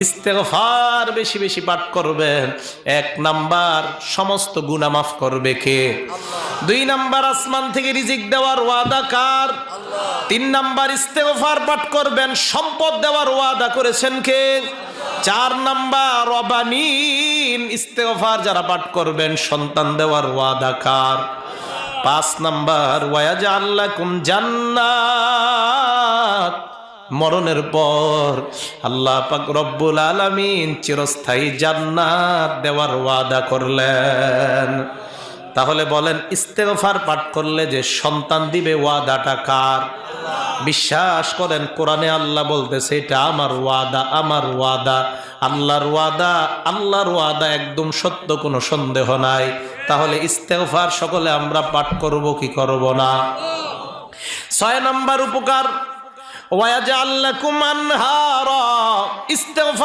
ইস্তেগফার বেশি বেশি পাঠ করবেন। ১ নাম্বার, সমস্ত গুনাহ মাফ করবে কে? ২ নাম্বার, আসমান থেকে রিজিক দেওয়ার ওয়াদা কার? ৩ নাম্বার, ইস্তেগফার পাঠ করবেন, সম্পদ দেওয়ার ওয়াদা করেছেন কে? ৪ নাম্বার, রবানিন, ইস্তেগফার যারা পাঠ করবেন সন্তান দেওয়ার ওয়াদা কার? ৫ নাম্বার, ওয়ায়াজআল লাকুম জান্নাত, মরণের পর আল্লাহ পাক রব্বুল আলামিন চিরস্থায়ী জান্নাত দেওয়ার ওয়াদা করলেন। তাহলে বলেন, ইস্তেগফার পাঠ করলে যে সন্তান দিবে ওয়াদাটা কার? বিশ্বাস করেন, কোরআনে আল্লাহ বলতেছে এটা আমার ওয়াদা, আমার ওয়াদা, আল্লাহর ওয়াদা, আল্লাহর ওয়াদা একদম সত্য, কোনো সন্দেহ নাই। তাহলে ইস্তেগফার সকলে আমরা পাঠ করব কি করব না? ৬ নাম্বার উপকার, ওয়ায়াজআল লাকুম আনহারা, ইস্তেগফার